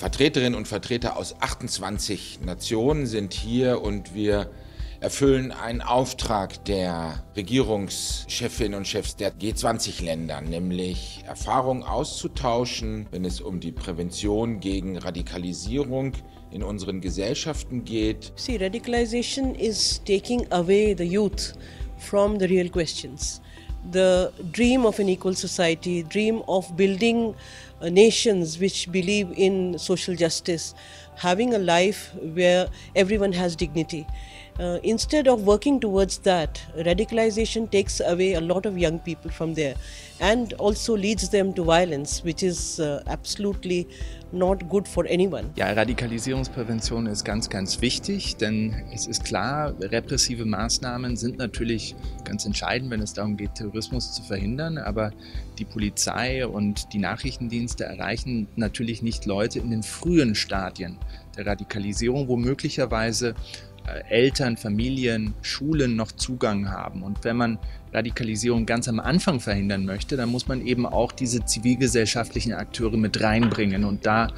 Vertreterinnen und Vertreter aus 28 Nationen sind hier und wir erfüllen einen Auftrag der Regierungschefinnen und Chefs der G20-Länder, nämlich Erfahrungen auszutauschen, wenn es um die Prävention gegen Radikalisierung in unseren Gesellschaften geht. See, radicalization is taking away the youth from the real questions. The dream of an equal society, dream of building nations which believe in social justice, having a life where everyone has dignity. Instead of working towards that, radicalization takes away a lot of young people from there and also leads them to violence, which is absolutely not good for anyone. Ja, Radikalisierungsprävention ist ganz, ganz wichtig, denn es ist klar, repressive Maßnahmen sind natürlich ganz entscheidend, wenn es darum geht, Terrorismus zu verhindern, aber die Polizei und die Nachrichtendienste erreichen natürlich nicht Leute in den frühen Stadien der Radikalisierung, wo möglicherweise Eltern, Familien, Schulen noch Zugang haben. Und wenn man Radikalisierung ganz am Anfang verhindern möchte, dann muss man eben auch diese zivilgesellschaftlichen Akteure mit reinbringen. Und da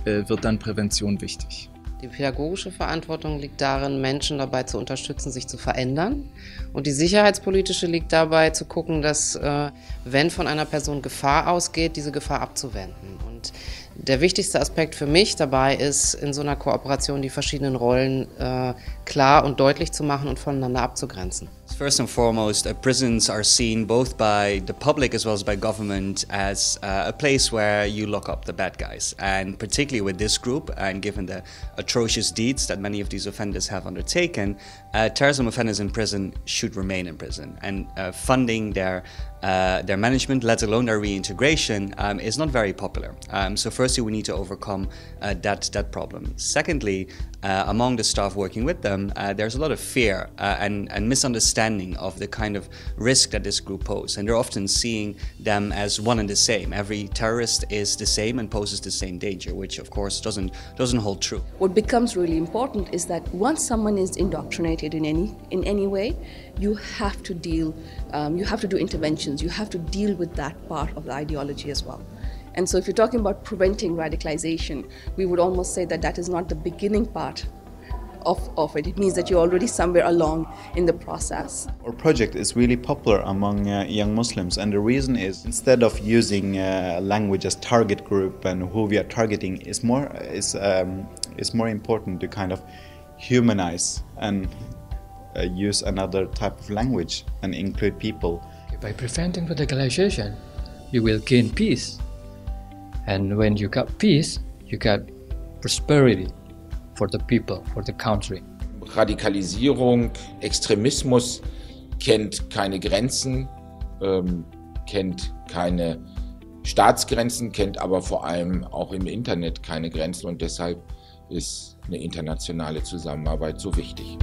wird dann Prävention wichtig. Die pädagogische Verantwortung liegt darin, Menschen dabei zu unterstützen, sich zu verändern. Und die sicherheitspolitische liegt dabei, zu gucken, dass, wenn von einer Person Gefahr ausgeht, diese Gefahr abzuwenden. Und der wichtigste Aspekt für mich dabei ist, in so einer Kooperation die verschiedenen Rollen klar und deutlich zu machen und voneinander abzugrenzen. First and foremost, prisons are seen both by the public as well as by government as a place where you lock up the bad guys. And particularly with this group, and given the atrocious deeds that many of these offenders have undertaken, terrorism offenders in prison should remain in prison. And funding their management, let alone their reintegration, is not very popular. So firstly, we need to overcome that problem. Secondly, among the staff working with them, there's a lot of fear and misunderstanding of the kind of risk that this group poses. And they're often seeing them as one and the same. Every terrorist is the same and poses the same danger, which of course doesn't hold true. What becomes really important is that once someone is indoctrinated in any way, you have to do interventions, you have to deal with that part of the ideology as well. And so if you're talking about preventing radicalization, we would almost say that that is not the beginning part of it. It means that you're already somewhere along in the process. Our project is really popular among young Muslims, and the reason is instead of using language as target group and who we are targeting is more important to kind of humanize and use another type of language and include people. By preventing radicalization, you will gain peace. And when you got peace, you got prosperity for the people, for the country. Radikalisierung, Extremismus kennt keine Grenzen, kennt keine Staatsgrenzen, kennt aber vor allem auch im Internet keine Grenzen und deshalb ist eine internationale Zusammenarbeit so wichtig.